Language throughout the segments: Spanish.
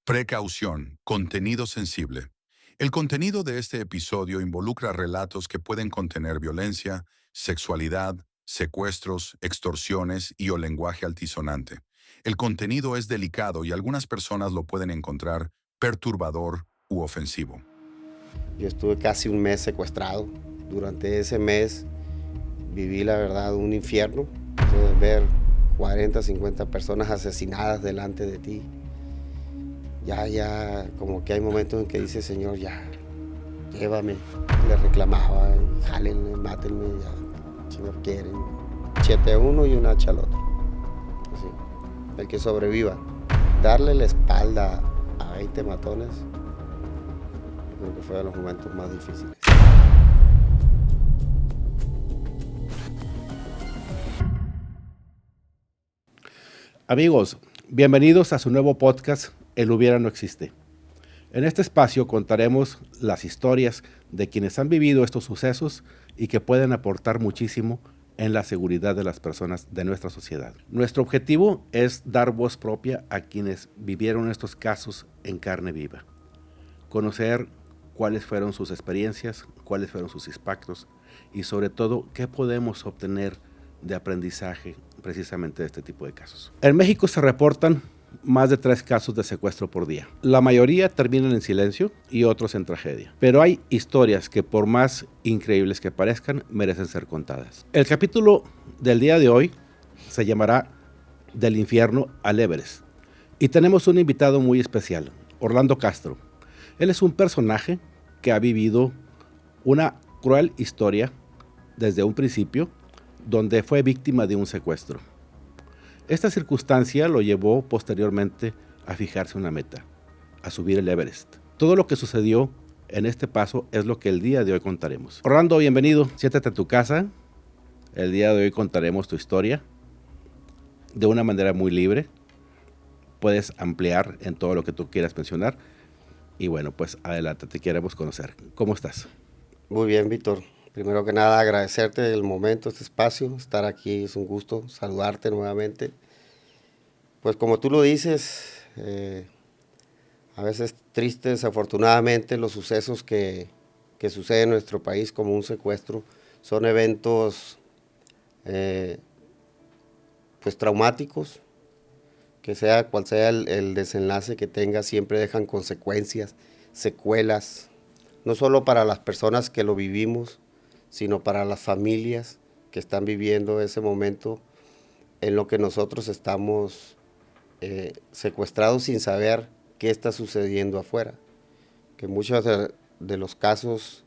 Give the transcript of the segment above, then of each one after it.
Precaución, contenido sensible. El contenido de este episodio involucra relatos que pueden contener violencia, sexualidad, secuestros, extorsiones y o lenguaje altisonante. El contenido es delicado y algunas personas lo pueden encontrar perturbador u ofensivo. Yo estuve casi un mes secuestrado. Durante ese mes viví, la verdad, un infierno. Entonces, ver 40, 50 personas asesinadas delante de ti. Ya, como que hay momentos en que dice, Señor, ya, llévame. Le reclamaba, jálenme, mátenme, ya, si no quieren. 7 a uno y un hacha al otro. Así. El que sobreviva. Darle la espalda a 20 matones, yo creo que fue de los momentos más difíciles. Amigos, bienvenidos a su nuevo podcast, El Hubiera No Existe. En este espacio contaremos las historias de quienes han vivido estos sucesos y que pueden aportar muchísimo en la seguridad de las personas de nuestra sociedad. Nuestro objetivo es dar voz propia a quienes vivieron estos casos en carne viva. Conocer cuáles fueron sus experiencias, cuáles fueron sus impactos y sobre todo qué podemos obtener de aprendizaje precisamente de este tipo de casos. En México se reportan más de 3 casos de secuestro por día. La mayoría terminan en silencio y otros en tragedia. Pero hay historias que por más increíbles que parezcan, merecen ser contadas. El capítulo del día de hoy se llamará Del infierno al Everest. Y tenemos un invitado muy especial, Orlando Castro. Él es un personaje que ha vivido una cruel historia desde un principio, donde fue víctima de un secuestro. Esta circunstancia lo llevó posteriormente a fijarse una meta, a subir el Everest. Todo lo que sucedió en este paso es lo que el día de hoy contaremos. Orlando, bienvenido, siéntate en tu casa. El día de hoy contaremos tu historia de una manera muy libre. Puedes ampliar en todo lo que tú quieras mencionar. Y bueno, pues adelante, te queremos conocer. ¿Cómo estás? Muy bien, Víctor. Primero que nada, agradecerte el momento, este espacio, estar aquí es un gusto, saludarte nuevamente. Pues como tú lo dices, a veces tristes, desafortunadamente, los sucesos que suceden en nuestro país como un secuestro son eventos eh, pues traumáticos, que sea cual sea el desenlace que tenga, siempre dejan consecuencias, secuelas, no solo para las personas que lo vivimos, sino para las familias que están viviendo ese momento en lo que nosotros estamos secuestrados sin saber qué está sucediendo afuera. Que muchos de los casos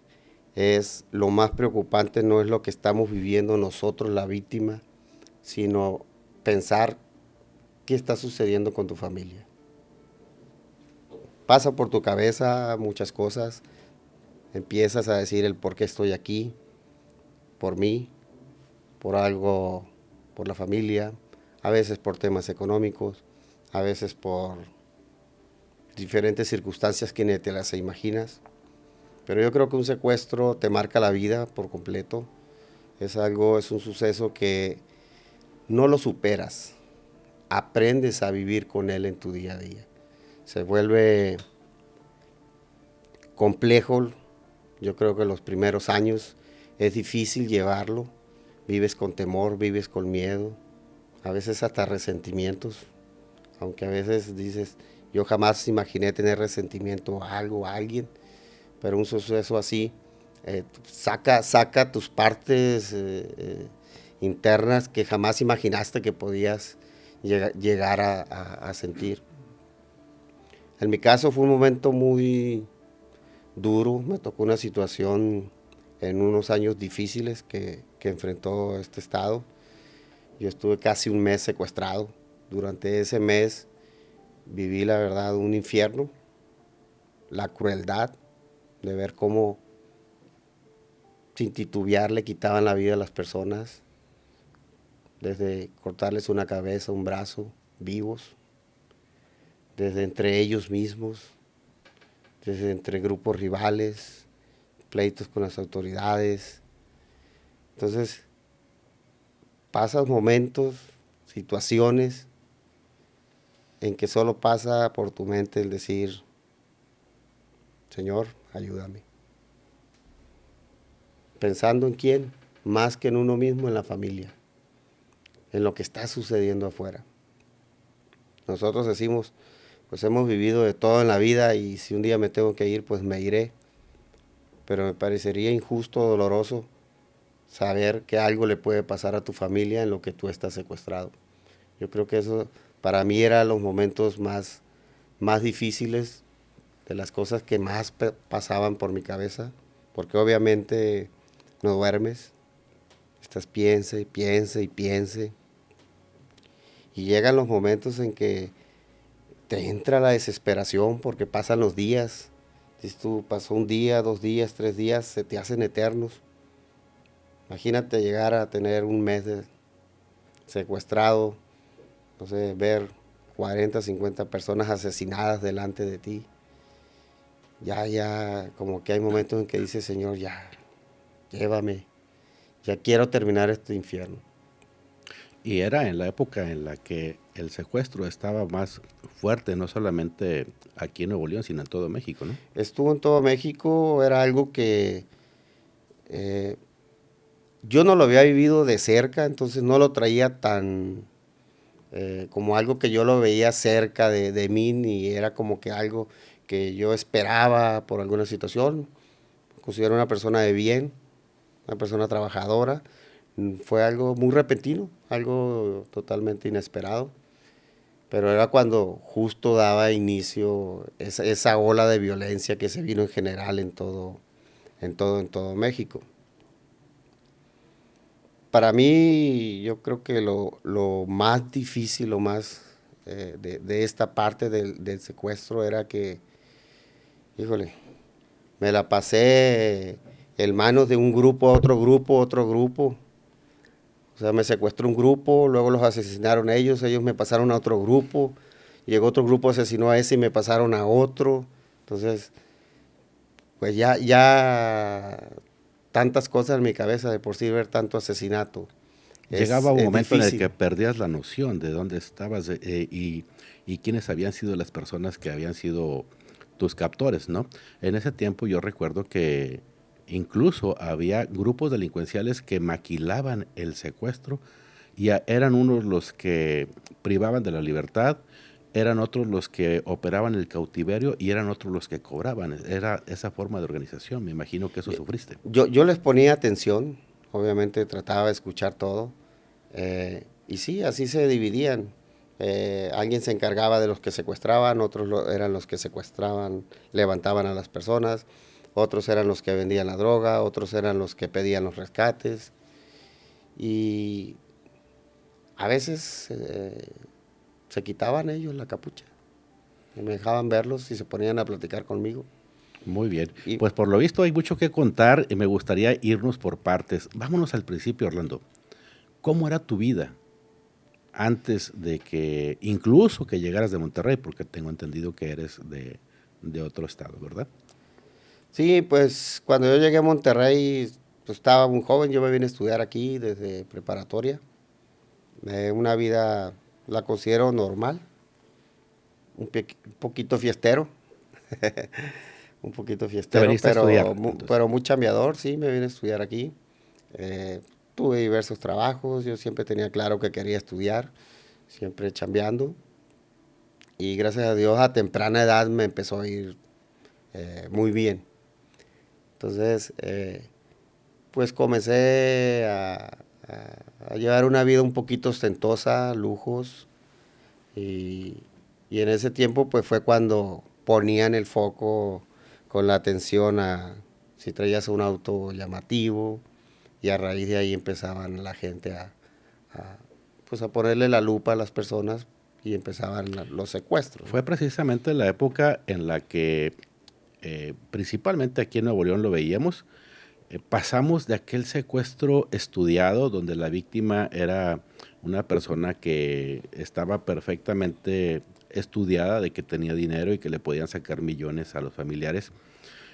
es lo más preocupante, no es lo que estamos viviendo nosotros, la víctima, sino pensar qué está sucediendo con tu familia. Pasa por tu cabeza muchas cosas, empiezas a decir el por qué estoy aquí, por mí, por algo, por la familia, a veces por temas económicos, a veces por diferentes circunstancias que ni te las imaginas. Pero yo creo que un secuestro te marca la vida por completo. Es algo, es un suceso que no lo superas. Aprendes a vivir con él en tu día a día. Se vuelve complejo. Yo creo que los primeros años es difícil llevarlo. Vives con temor, vives con miedo, a veces hasta resentimientos, aunque a veces dices, yo jamás imaginé tener resentimiento a algo, a alguien, pero un suceso así saca tus partes internas que jamás imaginaste que podías llegar a sentir. En mi caso fue un momento muy duro, me tocó una situación en unos años difíciles que enfrentó este estado. Yo estuve casi un mes secuestrado. Durante ese mes viví, la verdad, un infierno, la crueldad de ver cómo sin titubear le quitaban la vida a las personas, desde cortarles una cabeza, un brazo, vivos, desde entre ellos mismos, desde entre grupos rivales, pleitos con las autoridades. Entonces, pasas momentos, situaciones en que solo pasa por tu mente el decir, Señor, ayúdame. ¿Pensando en quién? Más que en uno mismo, en la familia, en lo que está sucediendo afuera. Nosotros decimos, pues hemos vivido de todo en la vida y si un día me tengo que ir, pues me iré. Pero me parecería injusto, doloroso, saber que algo le puede pasar a tu familia en lo que tú estás secuestrado. Yo creo que eso para mí era los momentos más difíciles, de las cosas que más pasaban por mi cabeza, porque obviamente no duermes, estás piense, piense y piense, y llegan los momentos en que te entra la desesperación porque pasan los días. Si tú pasó un día, 2 días, 3 días, se te hacen eternos. Imagínate llegar a tener un mes secuestrado, no sé, ver 40, 50 personas asesinadas delante de ti. Ya, como que hay momentos en que dices, Señor, ya, llévame, ya quiero terminar este infierno. Y era en la época en la que el secuestro estaba más fuerte, no solamente aquí en Nuevo León, sino en todo México, ¿no? Estuvo en todo México, era algo que yo no lo había vivido de cerca, entonces no lo traía tan como algo que yo lo veía cerca de mí, ni era como que algo que yo esperaba por alguna situación. Considero una persona de bien, una persona trabajadora. Fue algo muy repentino, algo totalmente inesperado, pero era cuando justo daba inicio esa ola de violencia que se vino en general en todo México. Para mí, yo creo que lo más difícil, lo más de esta parte del secuestro era que, híjole, me la pasé en manos de un grupo a otro grupo, otro grupo. O sea, me secuestró un grupo, luego los asesinaron ellos me pasaron a otro grupo, llegó otro grupo, asesinó a ese y me pasaron a otro. Entonces, pues ya tantas cosas en mi cabeza de por sí ver tanto asesinato. Llegaba un Es momento en el difícil. que perdías la noción de dónde estabas y quiénes habían sido las personas que habían sido tus captores, ¿no? En ese tiempo yo recuerdo que incluso había grupos delincuenciales que maquilaban el secuestro y eran unos los que privaban de la libertad, eran otros los que operaban el cautiverio y eran otros los que cobraban. Era esa forma de organización, me imagino que eso sufriste. Yo les ponía atención, obviamente trataba de escuchar todo, y sí, así se dividían. Alguien se encargaba de los que secuestraban, otros eran los que secuestraban, levantaban a las personas, otros eran los que vendían la droga, otros eran los que pedían los rescates. Y a veces se quitaban ellos la capucha, y me dejaban verlos y se ponían a platicar conmigo. Muy bien. Y Pues por lo visto hay mucho que contar y me gustaría irnos por partes. Vámonos al principio, Orlando. ¿Cómo era tu vida antes de que, incluso que llegaras de Monterrey? Porque tengo entendido que eres de otro estado, ¿verdad? sí, pues cuando yo llegué a Monterrey, pues estaba muy joven, yo me vine a estudiar aquí desde preparatoria. Una vida la considero normal, un poquito fiestero, un poquito Te fiestero, veniste a estudiar, entonces. pero muy chambeador, sí, me vine a estudiar aquí. Tuve diversos trabajos, yo siempre tenía claro que quería estudiar, siempre chambeando. Y gracias a Dios a temprana edad me empezó a ir muy bien. Entonces, pues comencé a llevar una vida un poquito ostentosa, lujos, y, y en ese tiempo pues fue cuando ponían el foco con la atención a si traías un auto llamativo, y a raíz de ahí empezaban la gente pues a ponerle la lupa a las personas y empezaban los secuestros, ¿no? Fue precisamente la época en la que, principalmente aquí en Nuevo León lo veíamos, pasamos de aquel secuestro estudiado donde la víctima era una persona que estaba perfectamente estudiada, de que tenía dinero y que le podían sacar millones a los familiares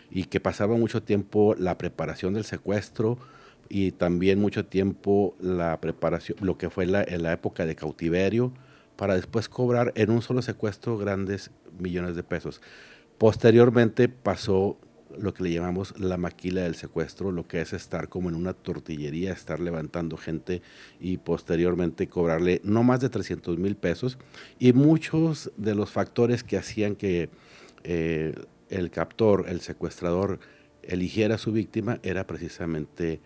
y que pasaba mucho tiempo la preparación del secuestro y también mucho tiempo la preparación, lo que fue en la época de cautiverio, para después cobrar en un solo secuestro grandes millones de pesos. Posteriormente pasó lo que le llamamos la maquila del secuestro, lo que es estar como en una tortillería, estar levantando gente y posteriormente cobrarle no más de 300,000 pesos. Y muchos de los factores que hacían que el captor, el secuestrador, eligiera a su víctima era precisamente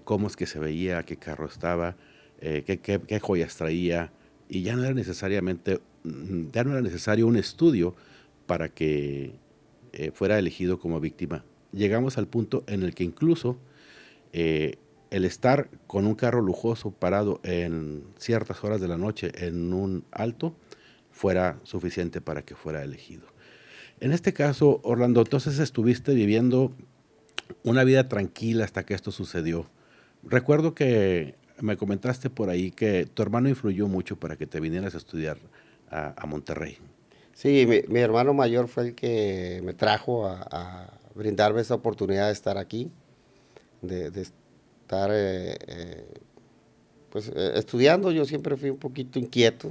cómo es que se veía, qué carro estaba, qué joyas traía, y ya no era necesariamente, ya no era necesario un estudio para que fuera elegido como víctima. Llegamos al punto en el que incluso el estar con un carro lujoso parado en ciertas horas de la noche en un alto fuera suficiente para que fuera elegido. En este caso, Orlando, entonces estuviste viviendo una vida tranquila hasta que esto sucedió. Recuerdo que me comentaste por ahí que tu hermano influyó mucho para que te vinieras a estudiar a Monterrey. Sí, mi hermano mayor fue el que me trajo a brindarme esa oportunidad de estar aquí, de estar estudiando. Yo siempre fui un poquito inquieto,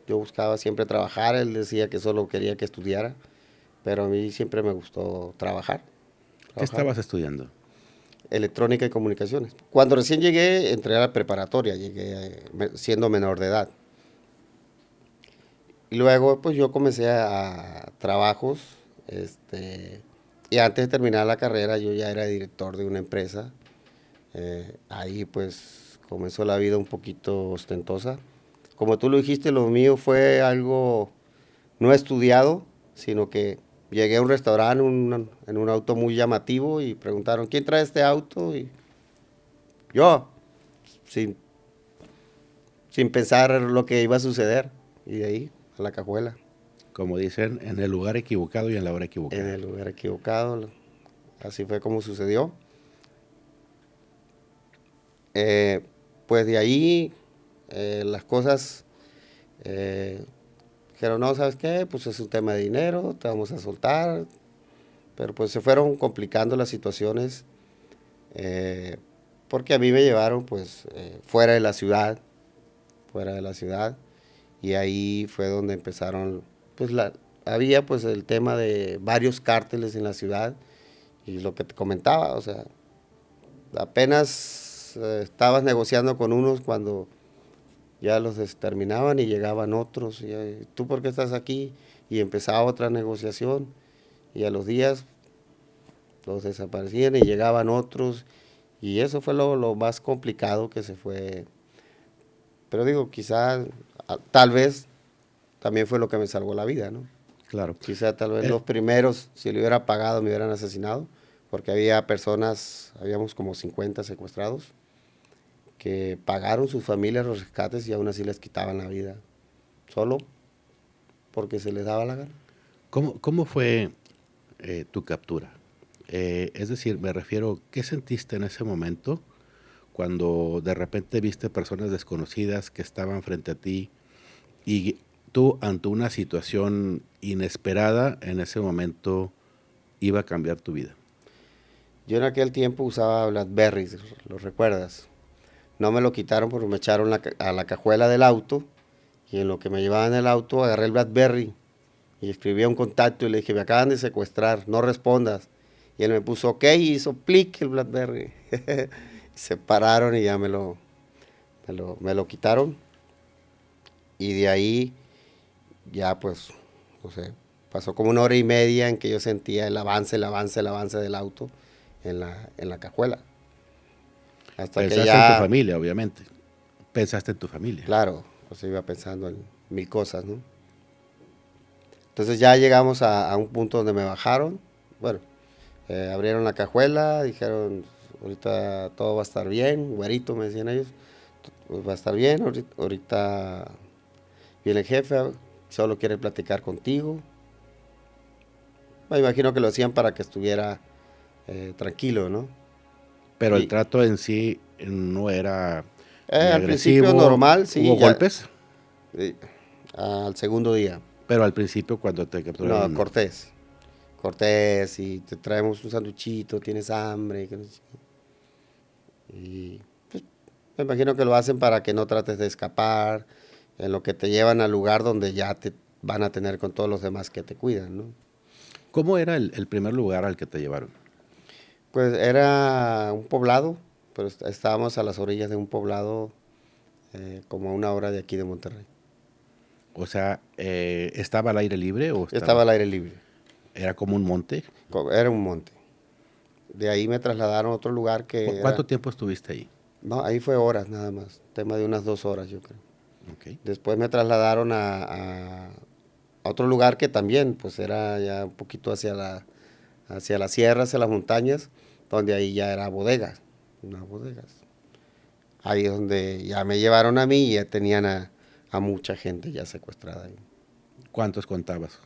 yo buscaba siempre trabajar, él decía que solo quería que estudiara, pero a mí siempre me gustó trabajar. ¿Qué estabas estudiando? Electrónica y comunicaciones. Cuando recién llegué, entré a la preparatoria, llegué siendo menor de edad. Y luego, pues yo comencé a trabajos, y antes de terminar la carrera, yo ya era director de una empresa. Ahí, pues, comenzó la vida un poquito ostentosa. Como tú lo dijiste, lo mío fue algo no estudiado, sino que llegué a un restaurante en un auto muy llamativo y preguntaron, ¿quién trae este auto? Y yo, sin, sin pensar lo que iba a suceder. Y de ahí, a la cajuela. Como dicen, en el lugar equivocado y en la hora En equivocada. el lugar equivocado. Así fue como sucedió. Eh, pues de ahí las cosas dijeron, no, ¿sabes qué? Pues es un tema de dinero, te vamos a soltar. Pero pues se fueron complicando las situaciones porque a mí me llevaron pues fuera de la ciudad, fuera de la ciudad. Y ahí fue donde empezaron, pues había pues el tema de varios cárteles en la ciudad y lo que te comentaba, o sea, apenas estabas negociando con unos cuando ya los exterminaban y llegaban otros, y ¿tú por qué estás aquí? Y empezaba otra negociación y a los días los desaparecían y llegaban otros y eso fue lo más complicado que se fue. Pero digo, quizás, tal vez también fue lo que me salvó la vida, ¿no? Claro. Quizá tal vez los primeros, si lo hubiera pagado, me hubieran asesinado, porque había personas, habíamos como 50 secuestrados, que pagaron sus familias los rescates y aún así les quitaban la vida, solo porque se les daba la gana. ¿Cómo fue tu captura? Es decir, me refiero, ¿qué sentiste en ese momento cuando de repente viste personas desconocidas que estaban frente a ti y tú ante una situación inesperada en ese momento iba a cambiar tu vida? Yo en aquel tiempo usaba BlackBerry, ¿lo recuerdas? No me lo quitaron porque me echaron a la cajuela del auto y en lo que me llevaban el auto agarré el BlackBerry y escribí a un contacto y le dije, me acaban de secuestrar, no respondas. Y él me puso ok y hizo plic el BlackBerry. Se pararon y ya me lo quitaron. Y de ahí ya pues, no sé, pasó como 1 hora y media en que yo sentía el avance del auto en la cajuela. Hasta que Pensaste en tu ya, familia, obviamente. Pensaste en tu familia. claro, pues iba pensando en mil cosas, ¿no? Entonces ya llegamos a un punto donde me bajaron. Bueno, abrieron la cajuela, dijeron, ahorita todo va a estar bien, güerito, me decían ellos, va a estar bien, ahorita viene el jefe, solo quiere platicar contigo. Me imagino que lo hacían para que estuviera tranquilo, ¿no? Pero el Y trato en sí no era ni al principio agresivo. normal, ¿Hubo sí, ya, golpes? eh, al segundo día. Pero al principio cuando te No, capturaron no. Cortés, y te traemos un sanduchito, tienes hambre, que no sé qué. Y pues, me imagino que lo hacen para que no trates de escapar, en lo que te llevan al lugar donde ya te van a tener con todos los demás que te cuidan, ¿no? ¿Cómo era el primer lugar al que te llevaron? Pues era un poblado, pero estábamos a las orillas de un poblado como a 1 hora de aquí de Monterrey. O sea, ¿estaba al aire libre o Estaba al aire libre, era como un monte? era un monte. De ahí me trasladaron a otro lugar que ¿Cuánto era, tiempo estuviste ahí? no, ahí fue horas nada más, tema de unas 2 horas yo creo. Ok. Después me trasladaron a otro lugar que también, pues era ya un poquito hacia la sierra, hacia las montañas, donde ahí ya era bodegas, unas bodegas. Ahí es donde ya me llevaron a mí y ya tenían a mucha gente ya secuestrada ahí. ¿Cuántos contabas?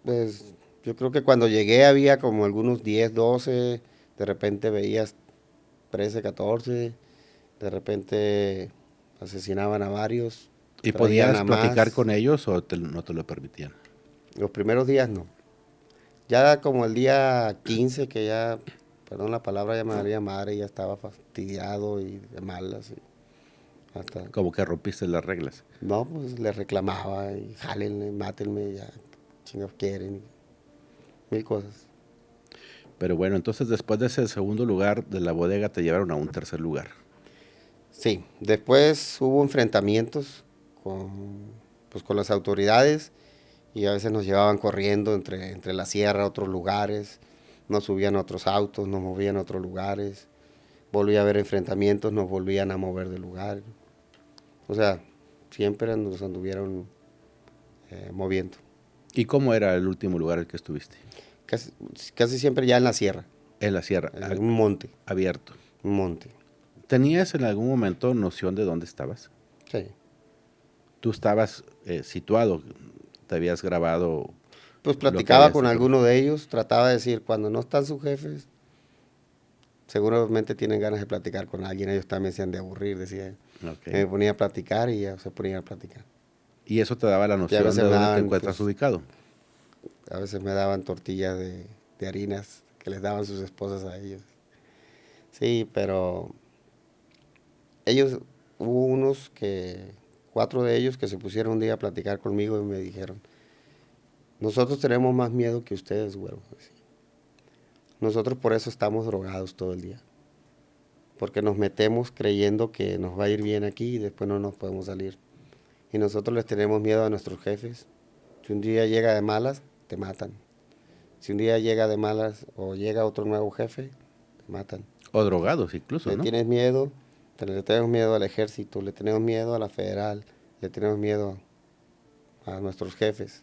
Pues yo creo que cuando llegué había como algunos 10, 12, de repente veías 13, 14, de repente asesinaban a varios, ¿Y traían podías a platicar más. con ellos o no te lo permitían? Los primeros días no. Ya como el día 15 que ya, perdón la palabra, ya me daría madre, ya estaba fastidiado y de malas. Y hasta, Como que rompiste las reglas. no, pues le reclamaba y jálenle, mátenme, ya chingados quieren, y mil cosas. Pero bueno, entonces después de ese segundo lugar de la bodega te llevaron a un tercer lugar. Sí, después hubo enfrentamientos con las autoridades y a veces nos llevaban corriendo entre la sierra a otros lugares, nos subían a otros autos, nos movían a otros lugares, volvía a haber enfrentamientos, nos volvían a mover de lugar. O sea, siempre nos anduvieron moviendo. ¿Y cómo era el último lugar al que estuviste? Casi, casi siempre ya en la sierra, En la sierra, en un monte, abierto. un monte. ¿Tenías en algún momento noción de dónde estabas? Sí. Tú estabas situado, te habías grabado Pues lo que platicaba habías con hecho. alguno de ellos, trataba de decir, cuando no están sus jefes, seguramente tienen ganas de platicar con alguien, ellos también se han de aburrir, decía. Ok. Me ponía a platicar y ya se ponían a platicar. Y eso te daba la Y a noción veces de me dónde te daban, encuentras pues, ubicado. a veces me daban tortillas de harinas que les daban sus esposas a ellos. Sí, pero ellos, hubo 4 de ellos que se pusieron un día a platicar conmigo y me dijeron, nosotros tenemos más miedo que ustedes, güero. Nosotros por eso estamos drogados todo el día. Porque nos metemos creyendo que nos va a ir bien aquí y después no nos podemos salir. Y nosotros les tenemos miedo a nuestros jefes. Si un día llega de malas, te matan. Si un día llega de malas o llega otro nuevo jefe, te matan. O drogados incluso, Le ¿no? tienes miedo, le tenemos miedo al ejército, le tenemos miedo a la federal, le tenemos miedo a nuestros jefes.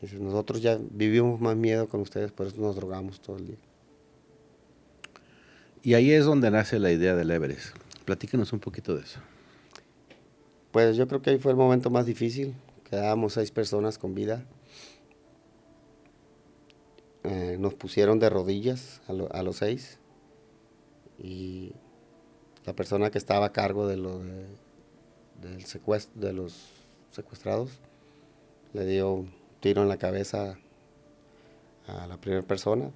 Dice, nosotros ya vivimos más miedo con ustedes, por eso nos drogamos todo el día. Y ahí es donde nace la idea del Everest. Platícanos un poquito de eso. Pues yo creo que ahí fue el momento más difícil. Quedábamos 6 personas con vida. Nos pusieron de rodillas a los 6 y la persona que estaba a cargo del secuestro, de los secuestrados le dio un tiro en la cabeza a la primera persona.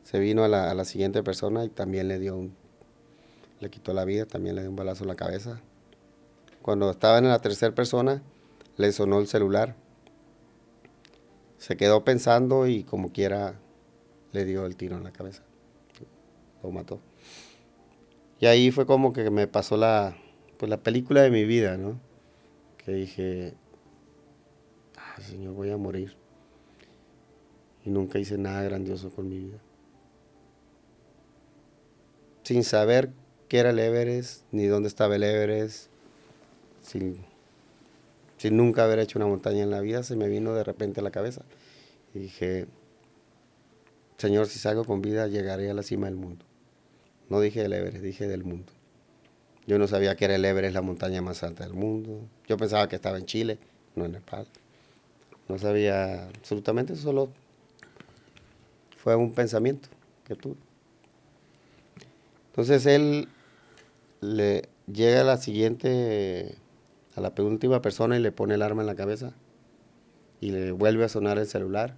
Se vino a la siguiente persona y también le quitó la vida, también le dio un balazo en la cabeza. Cuando estaba en la tercera persona, le sonó el celular. Se quedó pensando y como quiera le dio el tiro en la cabeza. Lo mató. Y ahí fue como que me pasó pues la película de mi vida, ¿no? Que dije, Señor, voy a morir. Y nunca hice nada grandioso con mi vida. Sin saber qué era el Everest, ni dónde estaba el Everest, sin nunca haber hecho una montaña en la vida, se me vino de repente a la cabeza. Y dije, Señor, si salgo con vida, llegaré a la cima del mundo. No dije del Everest, dije del mundo. Yo no sabía que era el Everest, la montaña más alta del mundo. Yo pensaba que estaba en Chile, no en Nepal. No sabía absolutamente, solo fue un pensamiento que tuve. Entonces él le llega a la penúltima persona y le pone el arma en la cabeza y le vuelve a sonar el celular.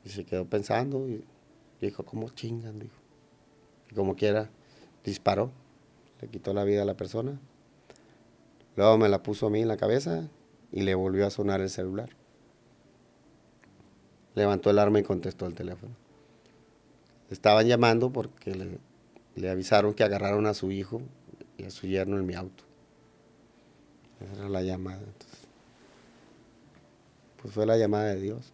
Y se quedó pensando y dijo, ¿cómo chingan? Dijo. Y como quiera, disparó. le quitó la vida a la persona. Luego me la puso a mí en la cabeza y le volvió a sonar el celular. Levantó el arma y contestó el teléfono. Estaban llamando porque le avisaron que agarraron a su hijo y a su yerno en mi auto. Esa era la llamada. Entonces, pues fue la llamada de Dios.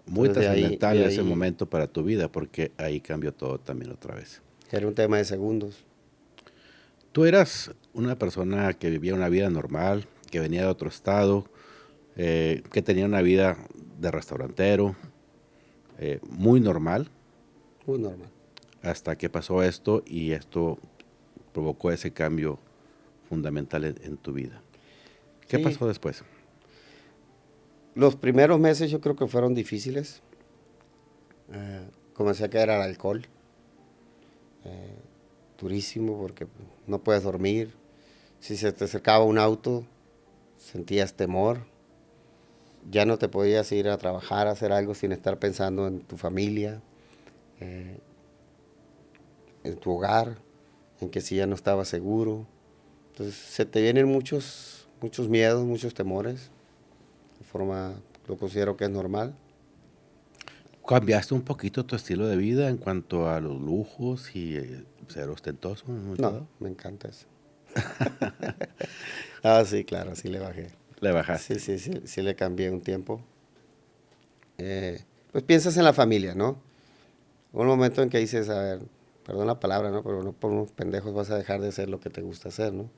Muy Entonces, trascendental de ese ahí- momento para tu vida, porque ahí cambió todo también otra vez. Era un tema de segundos. Tú eras una persona que vivía una vida normal, que venía de otro estado, que tenía una vida de restaurantero, muy normal, Muy normal. hasta que pasó esto y esto provocó ese cambio fundamental en tu vida. ¿Qué Sí. pasó después? Los primeros meses yo creo que fueron difíciles. Comencé a caer al alcohol. Durísimo porque no puedes dormir. Si se te acercaba un auto, sentías temor. Ya no te podías ir a trabajar, a hacer algo sin estar pensando en tu familia, en tu hogar, en que si ya no estabas seguro. Entonces se te vienen muchos miedos, muchos temores. De forma, lo considero que es normal. ¿Cambiaste un poquito tu estilo de vida en cuanto a los lujos y ser ostentoso en un momento No, dado? me encanta eso. Ah, sí, claro, sí le bajé. Le bajaste. Sí le cambié un tiempo. Pues piensas en la familia, ¿no? Un momento en que dices, a ver, perdón la palabra, ¿no? Pero no por unos pendejos vas a dejar de hacer lo que te gusta hacer, ¿no?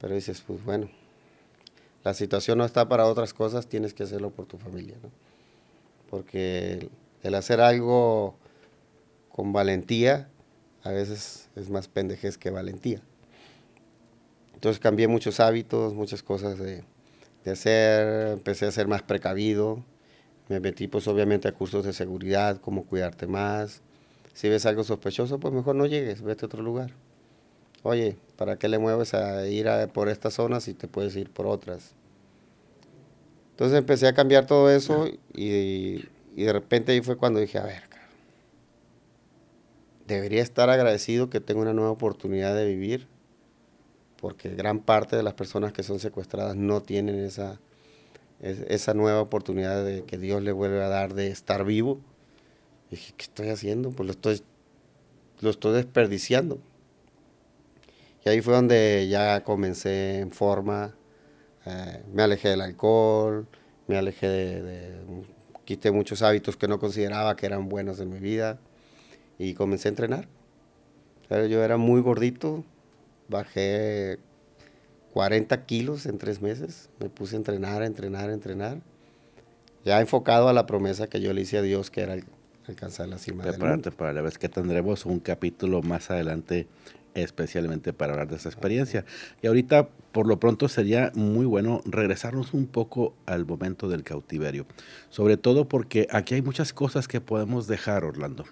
Pero dices, pues bueno, la situación no está para otras cosas, tienes que hacerlo por tu familia, ¿no? Porque el hacer algo con valentía a veces es más pendejez que valentía. Entonces cambié muchos hábitos, muchas cosas de hacer, empecé a ser más precavido, me metí pues obviamente a cursos de seguridad, cómo cuidarte más. Si ves algo sospechoso, pues mejor no llegues, vete a otro lugar. Oye, ¿para qué le mueves a ir por estas zonas si te puedes ir por otras? Entonces empecé a cambiar todo eso y de repente ahí fue cuando dije, a ver, cabrón, debería estar agradecido que tengo una nueva oportunidad de vivir, porque gran parte de las personas que son secuestradas no tienen esa nueva oportunidad de que Dios le vuelve a dar de estar vivo. Y dije, ¿qué estoy haciendo? Pues lo estoy desperdiciando. Y ahí fue donde ya comencé en forma, me alejé del alcohol, me alejé quité muchos hábitos que no consideraba que eran buenos en mi vida y comencé a entrenar. Pero yo era muy gordito, bajé 40 kilos en 3 meses, me puse a entrenar, ya enfocado a la promesa que yo le hice a Dios, que era alcanzar la cima del mundo. Prepararte para la vez que tendremos un capítulo más adelante especialmente para hablar de esa experiencia. Y ahorita, por lo pronto, sería muy bueno regresarnos un poco al momento del cautiverio. Sobre todo porque aquí hay muchas cosas que podemos dejar, Orlando.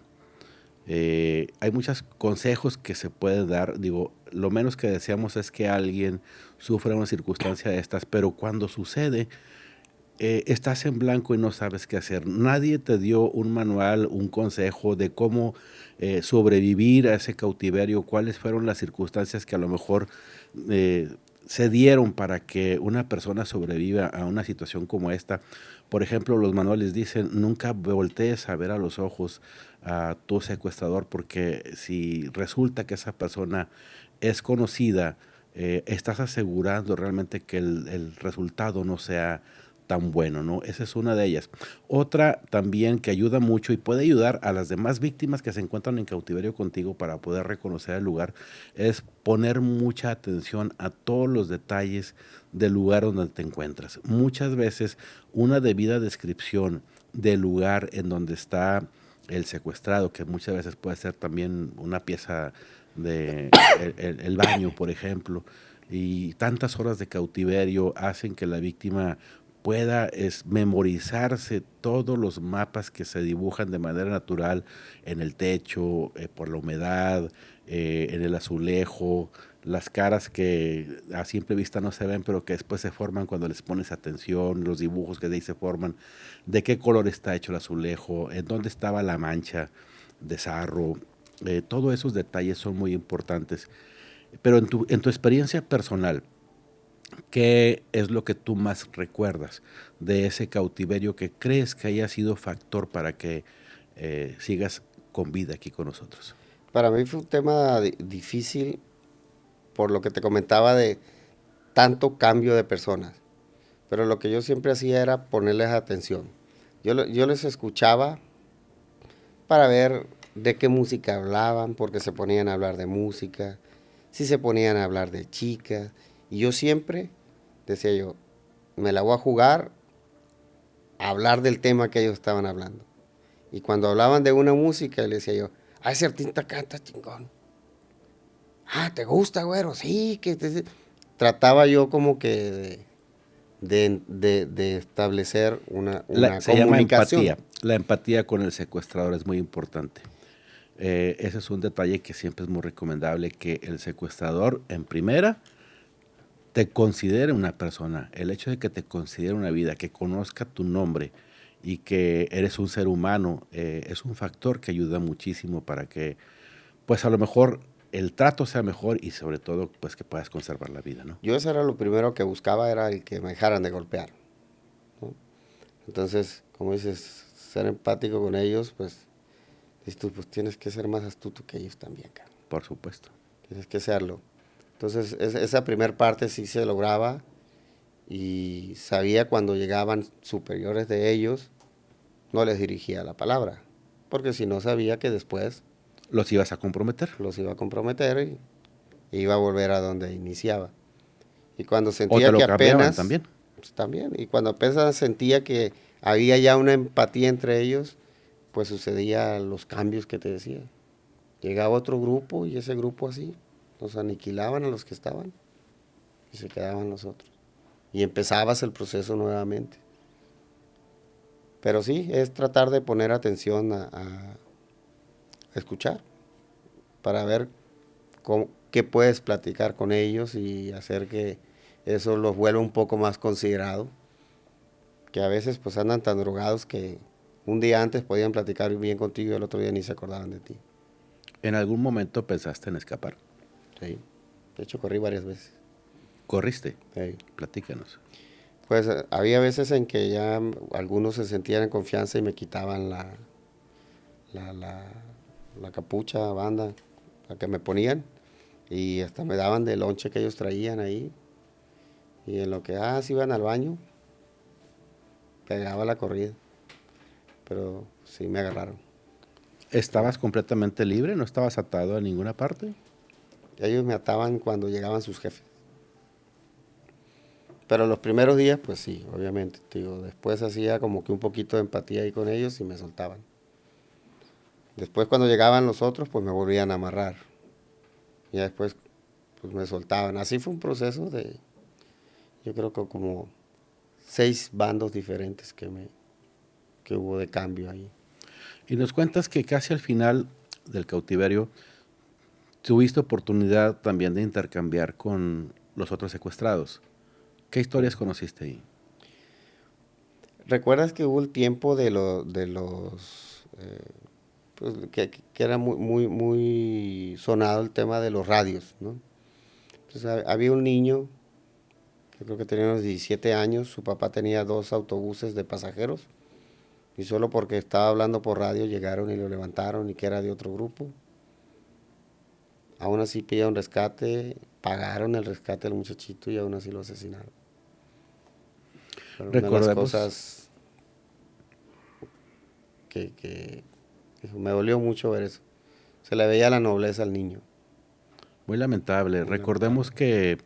Hay muchos consejos que se pueden dar. Digo, lo menos que deseamos es que alguien sufra una circunstancia de estas, pero cuando sucede, estás en blanco y no sabes qué hacer. Nadie te dio un manual, un consejo de cómo sobrevivir a ese cautiverio, cuáles fueron las circunstancias que a lo mejor se dieron para que una persona sobreviva a una situación como esta. Por ejemplo, los manuales dicen, nunca voltees a ver a los ojos a tu secuestrador, porque si resulta que esa persona es conocida, estás asegurando realmente que el resultado no sea tan bueno, ¿no? Esa es una de ellas. Otra también que ayuda mucho y puede ayudar a las demás víctimas que se encuentran en cautiverio contigo para poder reconocer el lugar, es poner mucha atención a todos los detalles del lugar donde te encuentras. Muchas veces una debida descripción del lugar en donde está el secuestrado, que muchas veces puede ser también una pieza de el baño, por ejemplo, y tantas horas de cautiverio hacen que la víctima pueda memorizarse todos los mapas que se dibujan de manera natural en el techo, por la humedad, en el azulejo, las caras que a simple vista no se ven, pero que después se forman cuando les pones atención, los dibujos que de ahí se forman, de qué color está hecho el azulejo, en dónde estaba la mancha de sarro, Todos esos detalles son muy importantes. Pero en tu experiencia personal, ¿qué es lo que tú más recuerdas de ese cautiverio que crees que haya sido factor para que sigas con vida aquí con nosotros? Para mí fue un tema difícil por lo que te comentaba de tanto cambio de personas. Pero lo que yo siempre hacía era ponerles atención. Yo les escuchaba para ver de qué música hablaban, porque se ponían a hablar de música, si se ponían a hablar de chicas. Y yo siempre, decía yo, me la voy a jugar a hablar del tema que ellos estaban hablando. Y cuando hablaban de una música, le decía yo, ah, ese artista canta chingón. Ah, ¿te gusta, güero? Sí, trataba yo como que de establecer una Se llama comunicación. empatía. La empatía con el secuestrador es muy importante. Ese es un detalle que siempre es muy recomendable, que el secuestrador, en primera, te considere una persona. El hecho de que te considere una vida, que conozca tu nombre y que eres un ser humano, es un factor que ayuda muchísimo para que, pues a lo mejor, el trato sea mejor y sobre todo, pues que puedas conservar la vida, ¿no? Yo eso era lo primero que buscaba, era el que me dejaran de golpear, ¿no? Entonces, como dices, ser empático con ellos, pues, dices tú, pues tienes que ser más astuto que ellos también, cara. Por supuesto. Tienes que serlo. Entonces, esa primer parte sí se lograba y sabía cuando llegaban superiores de ellos, no les dirigía la palabra, porque si no sabía que después Los ibas a comprometer. los iba a comprometer y iba a volver a donde iniciaba. Y cuando O te sentía lo que cambiaban apenas, también. pues, también, y cuando apenas sentía que había ya una empatía entre ellos, pues sucedía los cambios que te decía. Llegaba otro grupo y ese grupo así, nos aniquilaban a los que estaban y se quedaban los otros. Y empezabas el proceso nuevamente. Pero sí, es tratar de poner atención a escuchar para ver qué puedes platicar con ellos y hacer que eso los vuelva un poco más considerados, que a veces pues andan tan drogados que un día antes podían platicar bien contigo y el otro día ni se acordaban de ti. ¿En algún momento pensaste en escapar? Sí. De hecho corrí varias veces. ¿Corriste? Sí. Platícanos. Pues había veces en que ya algunos se sentían en confianza y me quitaban la capucha, banda, la que me ponían, y hasta me daban del lonche que ellos traían ahí. Y en lo que, se iban al baño, pegaba la corrida. Pero sí me agarraron. ¿Estabas completamente libre? ¿No estabas atado a ninguna parte? Ellos me ataban cuando llegaban sus jefes. Pero los primeros días, pues sí, obviamente. Digo, después hacía como que un poquito de empatía ahí con ellos y me soltaban. Después cuando llegaban los otros, pues me volvían a amarrar. Y después, pues me soltaban. Así fue un proceso de, yo creo que como 6 bandos diferentes que hubo de cambio ahí. Y nos cuentas que casi al final del cautiverio tuviste oportunidad también de intercambiar con los otros secuestrados. ¿Qué historias conociste ahí? ¿Recuerdas que hubo el tiempo de los pues, que era muy sonado el tema de los radios, ¿no? Entonces había un niño, que creo que tenía unos 17 años, su papá tenía 2 autobuses de pasajeros, y solo porque estaba hablando por radio llegaron y lo levantaron y que era de otro grupo. Aún así pidieron rescate, pagaron el rescate al muchachito y aún así lo asesinaron. Pero una de las Recordemos, cosas que me dolió mucho ver eso. Se le veía la nobleza al niño. muy lamentable. Muy Recordemos lamentable.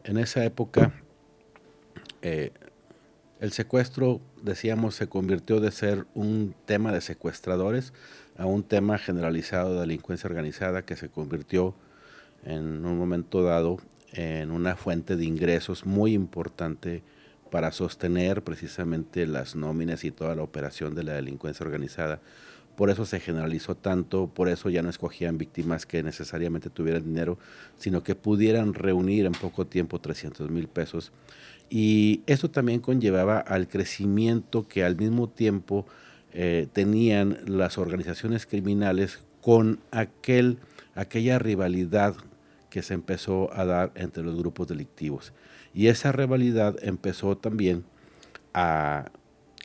que en esa época el secuestro, decíamos, se convirtió de ser un tema de secuestradores a un tema generalizado de delincuencia organizada que se convirtió en un momento dado en una fuente de ingresos muy importante para sostener precisamente las nóminas y toda la operación de la delincuencia organizada. Por eso se generalizó tanto, por eso ya no escogían víctimas que necesariamente tuvieran dinero, sino que pudieran reunir en poco tiempo 300,000 pesos. Y eso también conllevaba al crecimiento que al mismo tiempo tenían las organizaciones criminales con aquella rivalidad que se empezó a dar entre los grupos delictivos. Y esa rivalidad empezó también a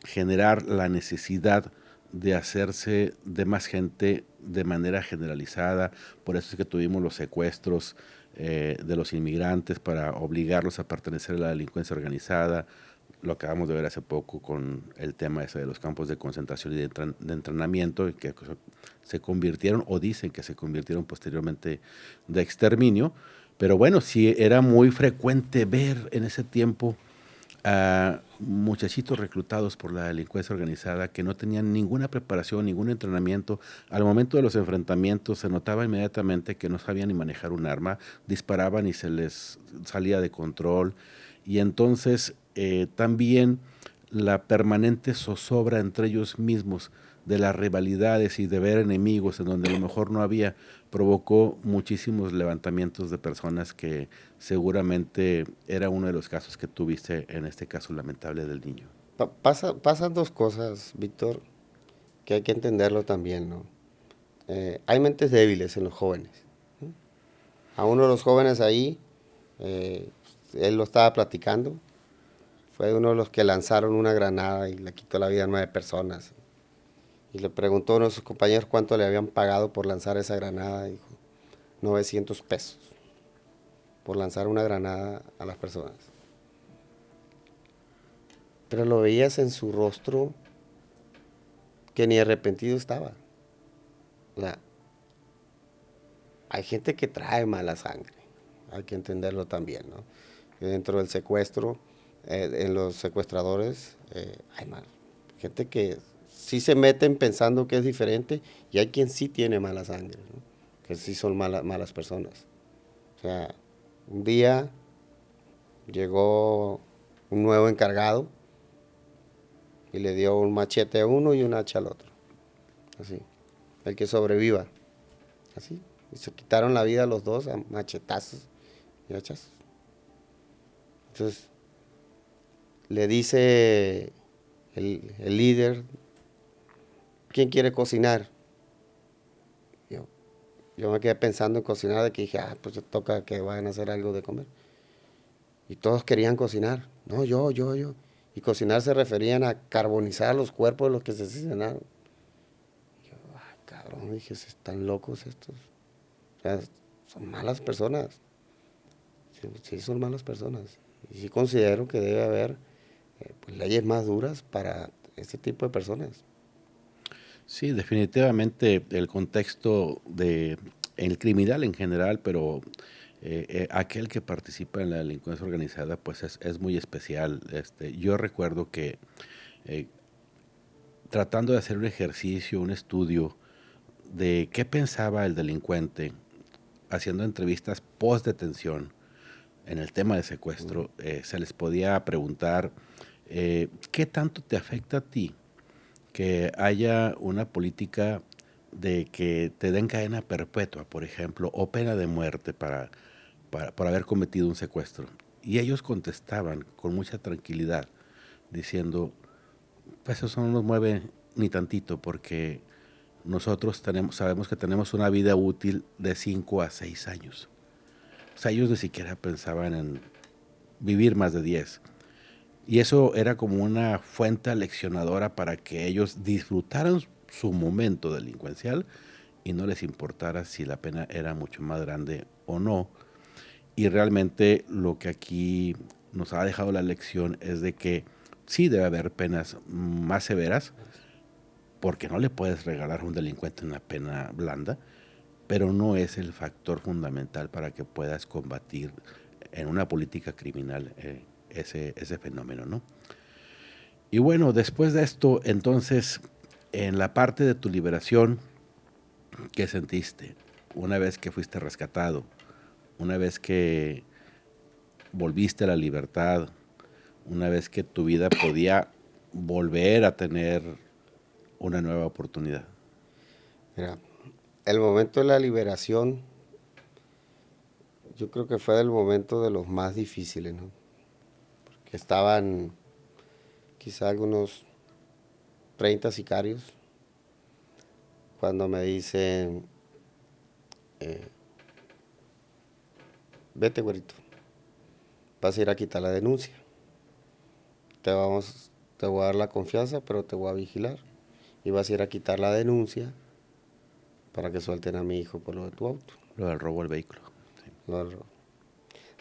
generar la necesidad de hacerse de más gente de manera generalizada. Por eso es que tuvimos los secuestros de los inmigrantes para obligarlos a pertenecer a la delincuencia organizada. Lo acabamos de ver hace poco con el tema ese de los campos de concentración y de entrenamiento, que se convirtieron, o dicen que se convirtieron posteriormente de exterminio. Pero bueno, sí era muy frecuente ver en ese tiempo a muchachitos reclutados por la delincuencia organizada que no tenían ninguna preparación, ningún entrenamiento. Al momento de los enfrentamientos se notaba inmediatamente que no sabían ni manejar un arma, disparaban y se les salía de control. Y entonces también la permanente zozobra entre ellos mismos de las rivalidades y de ver enemigos en donde a lo mejor no había, provocó muchísimos levantamientos de personas que seguramente era uno de los casos que tuviste en este caso lamentable del niño. Pasan dos cosas, Víctor, que hay que entenderlo también, ¿no? Hay mentes débiles en los jóvenes. A uno de los jóvenes ahí, él lo estaba platicando, fue uno de los que lanzaron una granada y le quitó la vida a 9 personas. Y le preguntó a uno de sus compañeros cuánto le habían pagado por lanzar esa granada. Dijo, 900 pesos por lanzar una granada a las personas. Pero lo veías en su rostro que ni arrepentido estaba. O sea, hay gente que trae mala sangre, hay que entenderlo también, ¿no? Dentro del secuestro, en los secuestradores, hay gente que sí se meten pensando que es diferente y hay quien sí tiene mala sangre, ¿no? Que sí son malas personas. O sea, un día llegó un nuevo encargado y le dio un machete a uno y un hacha al otro. Así, el que sobreviva. Así. Y se quitaron la vida los dos a machetazos y hachazos. Entonces, le dice el líder, ¿quién quiere cocinar? Yo me quedé pensando en cocinar, de que dije, pues toca que vayan a hacer algo de comer. Y todos querían cocinar. No, yo. Y cocinar se referían a carbonizar los cuerpos de los que se asesinaron. Y yo, cabrón, dije, están locos estos. O sea, son malas personas. Sí, son malas personas. Y sí considero que debe haber pues, leyes más duras para este tipo de personas. Sí, definitivamente el contexto de el criminal en general, pero aquel que participa en la delincuencia organizada, pues es muy especial. Yo recuerdo que eh, tratando de hacer un ejercicio, un estudio de qué pensaba el delincuente, haciendo entrevistas post detención en el tema de secuestro, se les podía preguntar qué tanto te afecta a ti que haya una política de que te den cadena perpetua, por ejemplo, o pena de muerte por haber cometido un secuestro. Y ellos contestaban con mucha tranquilidad, diciendo, pues eso no nos mueve ni tantito, porque nosotros sabemos que tenemos una vida útil de 5 a 6 años. O sea, ellos ni siquiera pensaban en vivir más de 10. Y eso era como una fuente aleccionadora para que ellos disfrutaran su momento delincuencial y no les importara si la pena era mucho más grande o no. Y realmente lo que aquí nos ha dejado la lección es de que sí debe haber penas más severas, porque no le puedes regalar a un delincuente una pena blanda, pero no es el factor fundamental para que puedas combatir en una política criminal ese fenómeno, ¿no? Y bueno, después de esto, entonces, en la parte de tu liberación, ¿qué sentiste? Una vez que fuiste rescatado, una vez que volviste a la libertad, una vez que tu vida podía volver a tener una nueva oportunidad. Mira, el momento de la liberación, yo creo que fue el momento de los más difíciles, ¿no? Porque estaban quizá algunos 30 sicarios cuando me dicen, vete, güerito, vas a ir a quitar la denuncia. Te voy a dar la confianza, pero te voy a vigilar. Y vas a ir a quitar la denuncia para que suelten a mi hijo por lo de tu auto. Lo del robo del vehículo. Sí.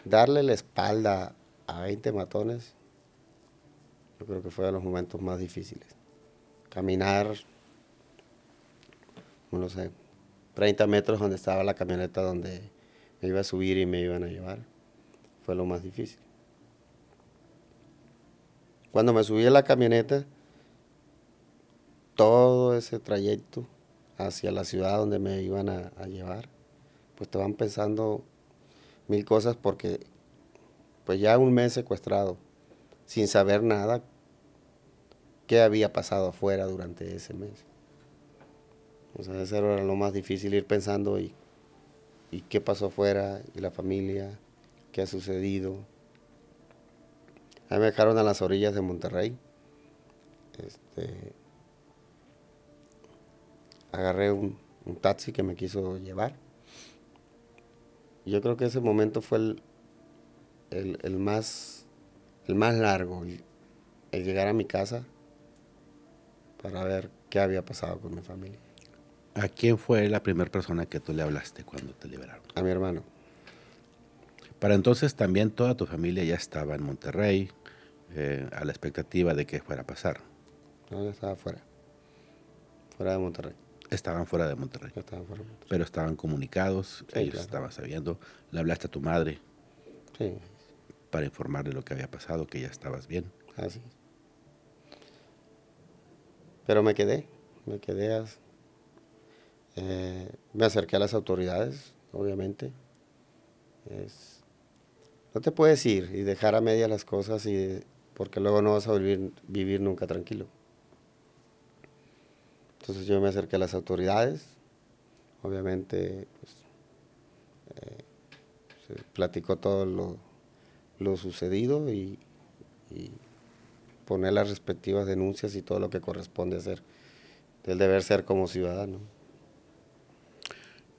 Darle la espalda a 20 matones, yo creo que fue de los momentos más difíciles. Caminar, no sé, 30 metros donde estaba la camioneta donde me iba a subir y me iban a llevar, fue lo más difícil. Cuando me subí a la camioneta, todo ese trayecto hacia la ciudad donde me iban a llevar, pues te van pensando mil cosas porque pues ya un mes secuestrado, sin saber nada qué había pasado afuera durante ese mes. O sea, eso era lo más difícil, ir pensando y qué pasó afuera, y la familia, qué ha sucedido. A mí me dejaron a las orillas de Monterrey. Agarré un taxi que me quiso llevar. Y yo creo que ese momento fue el más largo, el llegar a mi casa para ver qué había pasado con mi familia. ¿A quién fue la primera persona que tú le hablaste cuando te liberaron? A mi hermano. Para entonces también toda tu familia ya estaba en Monterrey, a la expectativa de que fuera a pasar. No, yo estaba fuera de Monterrey. Estaban fuera de Monterrey. Yo estaba fuera de Monterrey. Pero estaban comunicados, Sí, ellos claro. estaban sabiendo. Le hablaste a tu madre Sí, para informarle lo que había pasado, que ya estabas bien. así. Pero me quedé me acerqué a las autoridades, obviamente. No te puedes ir y dejar a medias las cosas porque luego no vas a vivir nunca tranquilo. Entonces yo me acerqué a las autoridades, obviamente pues, se platicó todo lo sucedido y poner las respectivas denuncias y todo lo que corresponde hacer, del deber ser como ciudadano.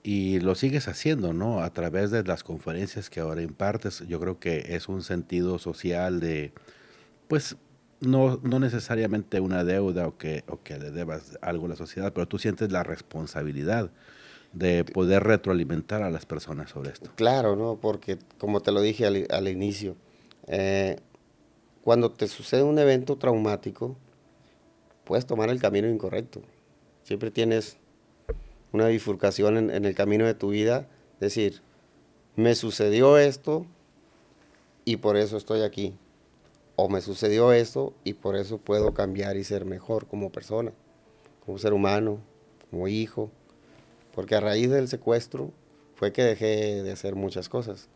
Y lo sigues haciendo, ¿no? A través de las conferencias que ahora impartes. Yo creo que es un sentido social de, pues, no necesariamente una deuda o que le debas algo a la sociedad, pero tú sientes la responsabilidad de poder retroalimentar a las personas sobre esto. Claro, ¿no? Porque como te lo dije al inicio, cuando te sucede un evento traumático, puedes tomar el camino incorrecto. Siempre tienes una bifurcación en el camino de tu vida, decir, me sucedió esto y por eso estoy aquí. O me sucedió esto y por eso puedo cambiar y ser mejor como persona, como ser humano, como hijo. Porque a raíz del secuestro fue que dejé de hacer muchas cosas.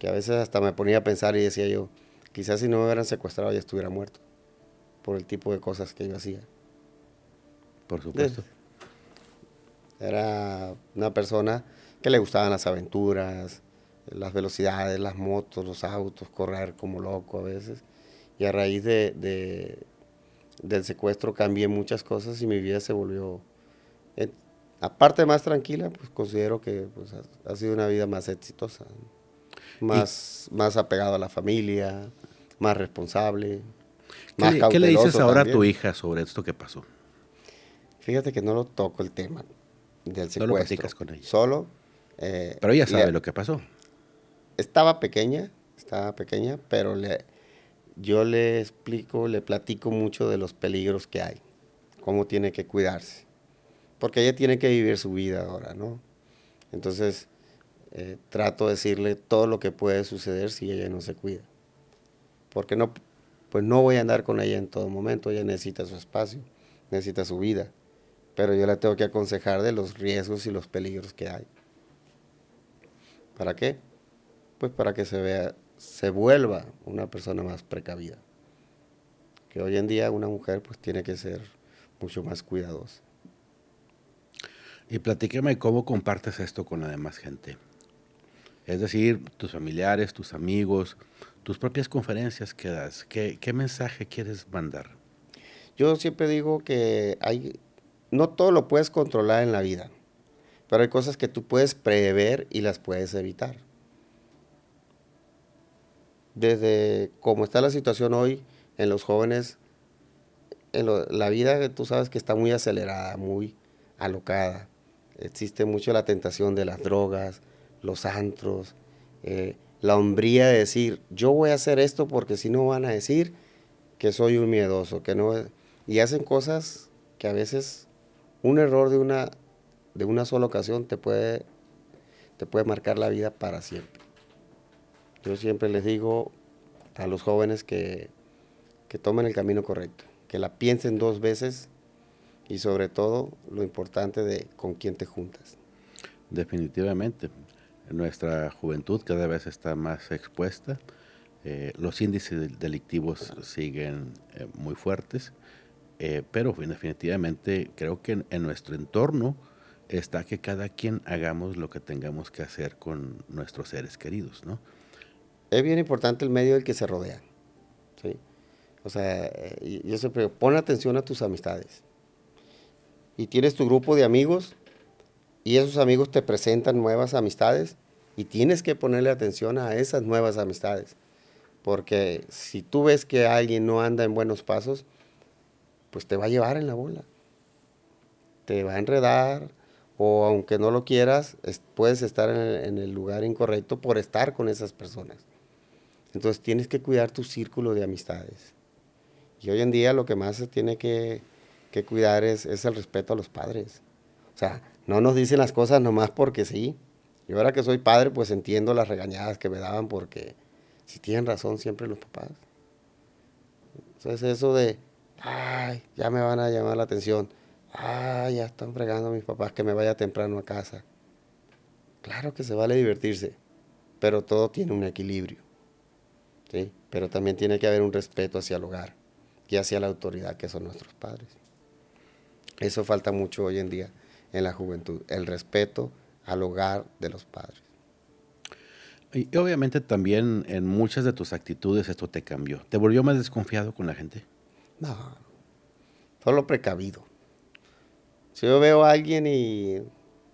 Que a veces hasta me ponía a pensar y decía yo, quizás si no me hubieran secuestrado ya estuviera muerto. Por el tipo de cosas que yo hacía. Por supuesto. Era una persona que le gustaban las aventuras, las velocidades, las motos, los autos, correr como loco a veces. Y a raíz del secuestro cambié muchas cosas y mi vida se volvió, aparte más tranquila, pues considero que pues, ha sido una vida más exitosa, más apegado a la familia, más responsable, más cauteloso. ¿Qué le dices ahora también a tu hija sobre esto que pasó? Fíjate que no lo toco el tema del secuestro. No lo platicas con ella. Solo. Pero ella sabe lo que pasó. Estaba pequeña, pero yo le explico, le platico mucho de los peligros que hay, cómo tiene que cuidarse, porque ella tiene que vivir su vida ahora, ¿no? Entonces, trato de decirle todo lo que puede suceder si ella no se cuida, porque pues no voy a andar con ella en todo momento, ella necesita su espacio, necesita su vida, pero yo la tengo que aconsejar de los riesgos y los peligros que hay. ¿Para qué? Pues para que se vuelva una persona más precavida. Que hoy en día una mujer pues tiene que ser mucho más cuidadosa. Y platícame cómo compartes esto con la demás gente. Es decir, tus familiares, tus amigos, tus propias conferencias que das. ¿Qué mensaje quieres mandar? Yo siempre digo que hay no todo lo puedes controlar en la vida, pero hay cosas que tú puedes prever y las puedes evitar. Desde cómo está la situación hoy en los jóvenes, la vida tú sabes que está muy acelerada, muy alocada. Existe mucho la tentación de las drogas, los antros, la hombría de decir, yo voy a hacer esto porque si no van a decir que soy un miedoso, que no... Y hacen cosas que a veces un error de una sola ocasión te puede marcar la vida para siempre. Yo siempre les digo a los jóvenes que tomen el camino correcto, que la piensen 2 veces y sobre todo lo importante de con quién te juntas. Definitivamente. Nuestra juventud cada vez está más expuesta. Los índices delictivos siguen muy fuertes, pero definitivamente creo que en nuestro entorno está que cada quien hagamos lo que tengamos que hacer con nuestros seres queridos, ¿no? Es bien importante el medio del que se rodea, ¿sí? O sea, yo siempre digo, pon atención a tus amistades. Y tienes tu grupo de amigos y esos amigos te presentan nuevas amistades y tienes que ponerle atención a esas nuevas amistades. Porque si tú ves que alguien no anda en buenos pasos, pues te va a llevar en la bola. Te va a enredar o aunque no lo quieras, puedes estar en el lugar incorrecto por estar con esas personas. Entonces tienes que cuidar tu círculo de amistades. Y hoy en día lo que más se tiene que cuidar es el respeto a los padres. O sea, no nos dicen las cosas nomás porque sí. Yo ahora que soy padre, pues entiendo las regañadas que me daban porque si tienen razón siempre los papás. Entonces eso de, ay, ya me van a llamar la atención. Ay, ya están fregando a mis papás que me vaya temprano a casa. Claro que se vale divertirse, pero todo tiene un equilibrio, ¿sí? Pero también tiene que haber un respeto hacia el hogar y hacia la autoridad que son nuestros padres. Eso falta mucho hoy en día en la juventud, el respeto al hogar de los padres. Y obviamente también en muchas de tus actitudes esto te cambió. ¿Te volvió más desconfiado con la gente? No, solo precavido. Si yo veo a alguien y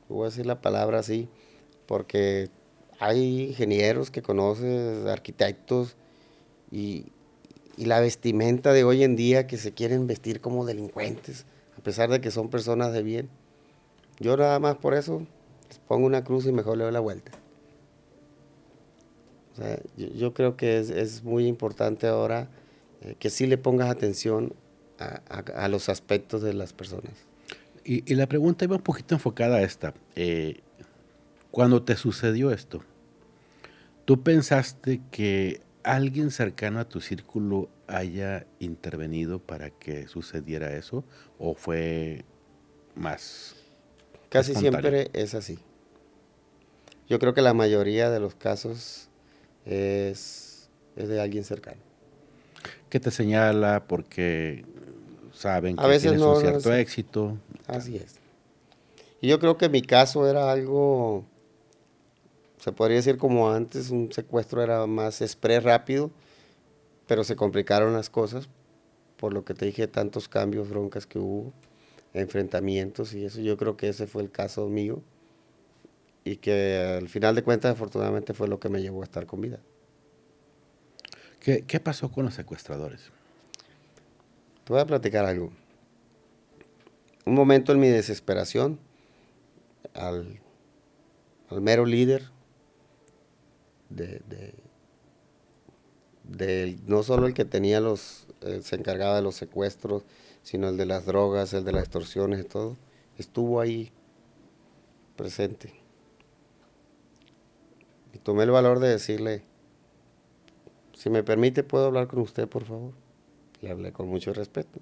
voy a decir la palabra así, porque hay ingenieros que conoces, arquitectos, y, y la vestimenta de hoy en día que se quieren vestir como delincuentes, a pesar de que son personas de bien. Yo nada más por eso les pongo una cruz y mejor le doy la vuelta. O sea, yo creo que es muy importante ahora que sí le pongas atención a los aspectos de las personas. Y la pregunta iba un poquito enfocada a esta. Cuando te sucedió esto, ¿tú pensaste que alguien cercano a tu círculo haya intervenido para que sucediera eso? ¿O fue más Casi espontáneo? siempre es así. Yo creo que la mayoría de los casos es de alguien cercano. Que te señala porque saben A que veces tienes un no, no cierto es, éxito. así es. Y yo creo que mi caso era algo, se podría decir como antes, un secuestro era más express, rápido, pero se complicaron las cosas, por lo que te dije, tantos cambios, broncas que hubo, enfrentamientos y eso. Yo creo que ese fue el caso mío y que al final de cuentas, afortunadamente, fue lo que me llevó a estar con vida. ¿Qué pasó con los secuestradores? Te voy a platicar algo. Un momento en mi desesperación, al, al mero líder de, de, no solo el que tenía se encargaba de los secuestros, sino el de las drogas, el de las extorsiones y todo, estuvo ahí presente. Y tomé el valor de decirle, si me permite, ¿puedo hablar con usted, por favor? Le hablé con mucho respeto.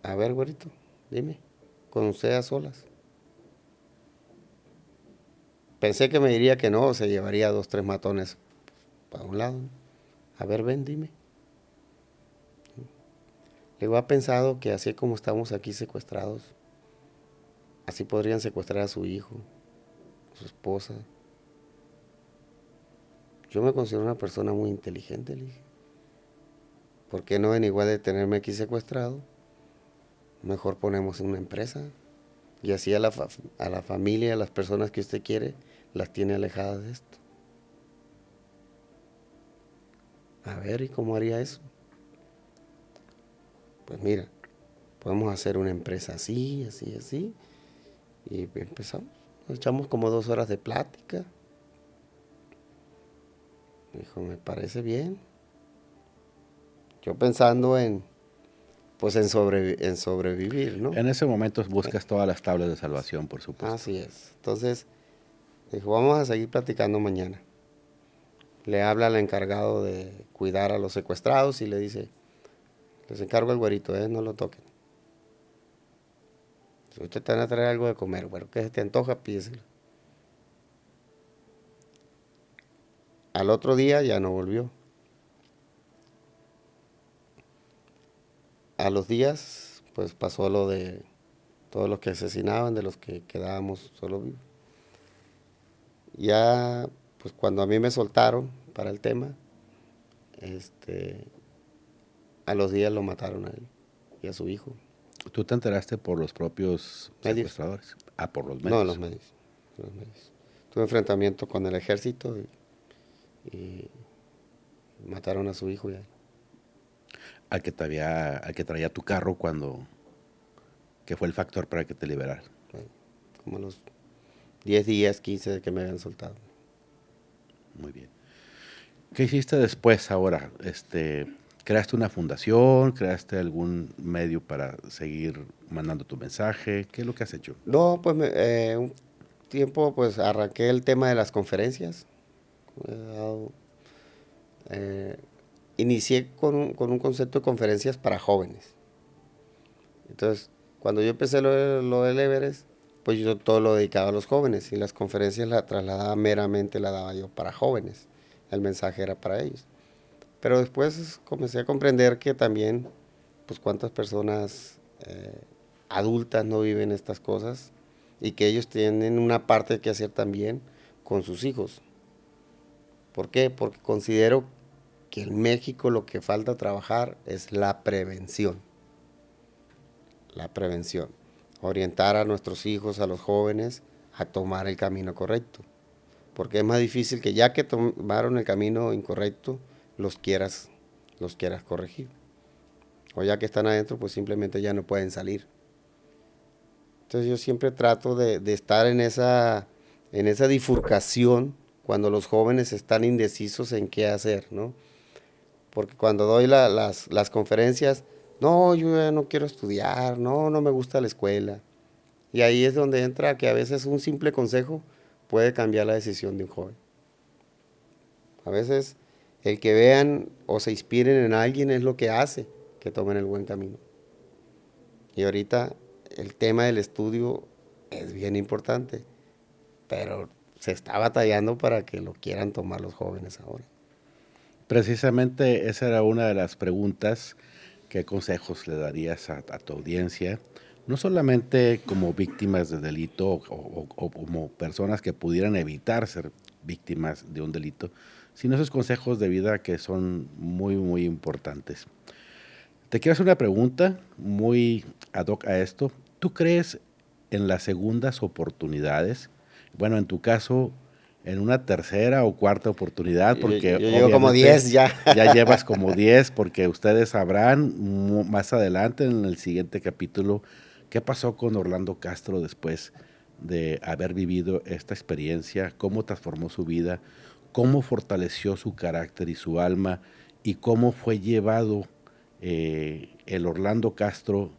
A ver, güerito, dime, con usted a solas. Pensé que me diría que no, se llevaría 2, 3 matones para un lado. A ver, ven, dime. Le digo, ¿ha pensado que así como estamos aquí secuestrados, así podrían secuestrar a su hijo, a su esposa? Yo me considero una persona muy inteligente, le dije. ¿Por qué no en igual de tenerme aquí secuestrado? mejor ponemos una empresa. Y así a la familia, a las personas que usted quiere, las tiene alejadas de esto. A ver, ¿y cómo haría eso? Pues mira, podemos hacer una empresa así, así, así. Y empezamos. Nos echamos como 2 horas de plática. Me dijo, me parece bien. Yo pensando pues en sobrevivir, ¿no? En ese momento buscas todas las tablas de salvación, por supuesto. Así es. Entonces, dijo, vamos a seguir platicando mañana. Le habla al encargado de cuidar a los secuestrados y le dice, les encargo al güerito, no lo toquen. Si usted te van a traer algo de comer, bueno, ¿qué se te antoja? Pídeselo. Al otro día ya no volvió. A los días, pues pasó lo de todos los que asesinaban, de los que quedábamos solo vivos. Ya, pues cuando a mí me soltaron para el tema, a los días lo mataron a él y a su hijo. ¿Tú te enteraste por los propios Medios. secuestradores? Ah, por los medios. No, en los medios. Tuve enfrentamiento con el ejército y mataron a su hijo y a él. Al que traía tu carro que fue el factor para que te liberaran. Bueno, como a los 10 días, 15 de que me habían soltado. Muy bien. ¿Qué hiciste después ahora? ¿Creaste una fundación? ¿Creaste algún medio para seguir mandando tu mensaje? ¿Qué es lo que has hecho? No, pues un tiempo pues arranqué el tema de las conferencias. Inicié con un concepto de conferencias para jóvenes. Entonces, cuando yo empecé lo del Everest, pues yo todo lo dedicaba a los jóvenes y las conferencias la trasladaba meramente, la daba yo para jóvenes. El mensaje era para ellos. Pero después comencé a comprender que también, pues cuántas personas adultas no viven estas cosas y que ellos tienen una parte que hacer también con sus hijos. ¿Por qué? Porque considero que en México lo que falta trabajar es la prevención. La prevención. Orientar a nuestros hijos, a los jóvenes, a tomar el camino correcto. Porque es más difícil que ya que tomaron el camino incorrecto, los quieras corregir. O ya que están adentro, pues simplemente ya no pueden salir. Entonces yo siempre trato de estar en esa bifurcación cuando los jóvenes están indecisos en qué hacer, ¿no? Porque cuando doy las conferencias, no, yo ya no quiero estudiar, no me gusta la escuela. Y ahí es donde entra que a veces un simple consejo puede cambiar la decisión de un joven. A veces el que vean o se inspiren en alguien es lo que hace que tomen el buen camino. Y ahorita el tema del estudio es bien importante, pero se está batallando para que lo quieran tomar los jóvenes ahora. Precisamente esa era una de las preguntas. ¿Qué consejos le darías a tu audiencia? No solamente como víctimas de delito o como personas que pudieran evitar ser víctimas de un delito, sino esos consejos de vida que son muy, muy importantes. Te quiero hacer una pregunta muy ad hoc a esto. ¿Tú crees en las segundas oportunidades? Bueno, en tu caso, en una tercera o cuarta oportunidad, porque yo llevo como 10 ya. Ya llevas como 10, porque ustedes sabrán más adelante en el siguiente capítulo qué pasó con Orlando Castro después de haber vivido esta experiencia, cómo transformó su vida, cómo fortaleció su carácter y su alma y cómo fue llevado el Orlando Castro,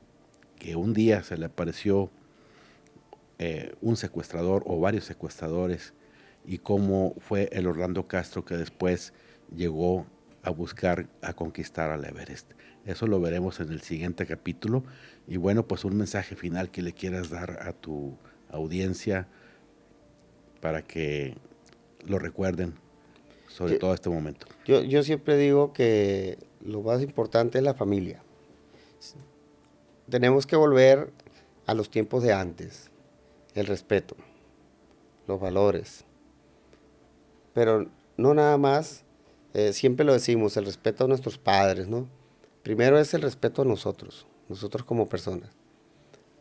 que un día se le apareció un secuestrador o varios secuestradores, y cómo fue el Orlando Castro que después llegó a buscar a conquistar al Everest. Eso lo veremos en el siguiente capítulo. Y bueno, pues un mensaje final que le quieras dar a tu audiencia para que lo recuerden sobre todo este momento. Yo siempre digo que lo más importante es la familia. Tenemos que volver a los tiempos de antes, el respeto, los valores. Pero no nada más, siempre lo decimos, el respeto a nuestros padres, ¿no? Primero es el respeto a nosotros como personas.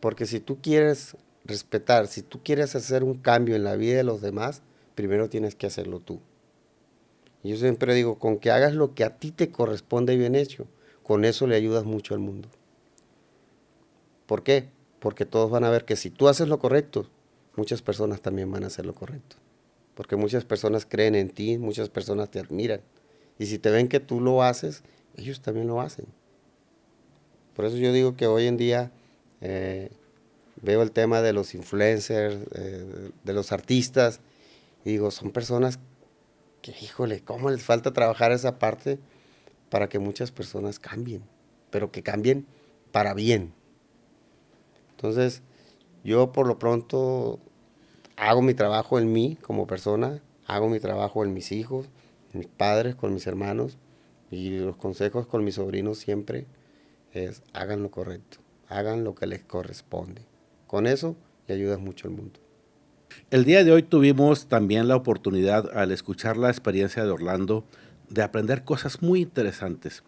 Porque si tú quieres respetar, si tú quieres hacer un cambio en la vida de los demás, primero tienes que hacerlo tú. Y yo siempre digo, con que hagas lo que a ti te corresponde bien hecho, con eso le ayudas mucho al mundo. ¿Por qué? Porque todos van a ver que si tú haces lo correcto, muchas personas también van a hacer lo correcto. Porque muchas personas creen en ti, muchas personas te admiran. Y si te ven que tú lo haces, ellos también lo hacen. Por eso yo digo que hoy en día veo el tema de los influencers, de los artistas, y digo, son personas que, híjole, ¿cómo les falta trabajar esa parte para que muchas personas cambien? Pero que cambien para bien. Entonces, yo por lo pronto hago mi trabajo en mí como persona, hago mi trabajo en mis hijos, en mis padres, con mis hermanos, y los consejos con mis sobrinos siempre es hagan lo correcto, hagan lo que les corresponde. Con eso le ayudas mucho al mundo. El día de hoy tuvimos también la oportunidad, al escuchar la experiencia de Orlando, de aprender cosas muy interesantes.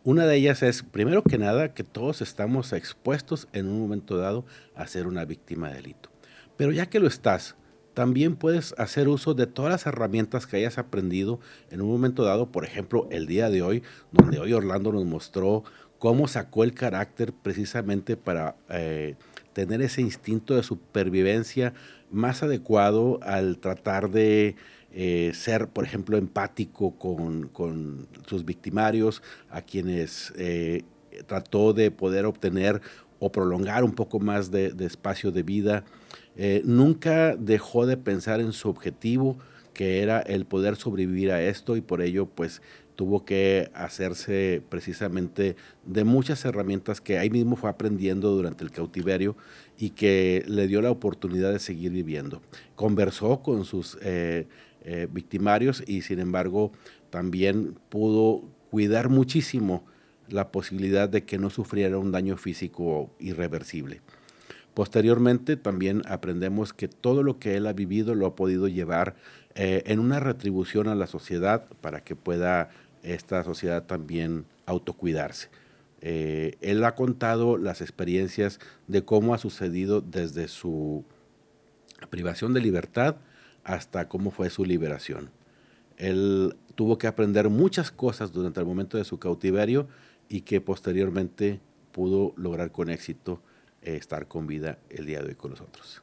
Una de ellas es, primero que nada, que todos estamos expuestos en un momento dado a ser una víctima de delito. Pero ya que lo estás, también puedes hacer uso de todas las herramientas que hayas aprendido en un momento dado, por ejemplo, el día de hoy, donde hoy Orlando nos mostró cómo sacó el carácter precisamente para tener ese instinto de supervivencia más adecuado al tratar de ser, por ejemplo, empático con sus victimarios, a quienes trató de poder obtener o prolongar un poco más de espacio de vida. Nunca dejó de pensar en su objetivo, que era el poder sobrevivir a esto, y por ello pues tuvo que hacerse precisamente de muchas herramientas que ahí mismo fue aprendiendo durante el cautiverio y que le dio la oportunidad de seguir viviendo. Conversó con sus victimarios y sin embargo también pudo cuidar muchísimo la posibilidad de que no sufriera un daño físico irreversible. Posteriormente también aprendemos que todo lo que él ha vivido lo ha podido llevar en una retribución a la sociedad para que pueda esta sociedad también autocuidarse. Él ha contado las experiencias de cómo ha sucedido desde su privación de libertad hasta cómo fue su liberación. Él tuvo que aprender muchas cosas durante el momento de su cautiverio y que posteriormente pudo lograr con éxito estar con vida el día de hoy con nosotros.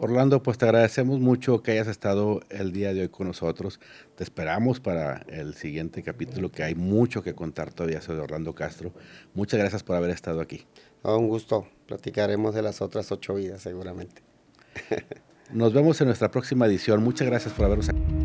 Orlando, pues te agradecemos mucho que hayas estado el día de hoy con nosotros. Te esperamos para el siguiente capítulo, que hay mucho que contar todavía sobre Orlando Castro. Muchas gracias por haber estado aquí. Un gusto. Platicaremos de las otras 8 vidas seguramente. Nos vemos en nuestra próxima edición. Muchas gracias por habernos acompañado.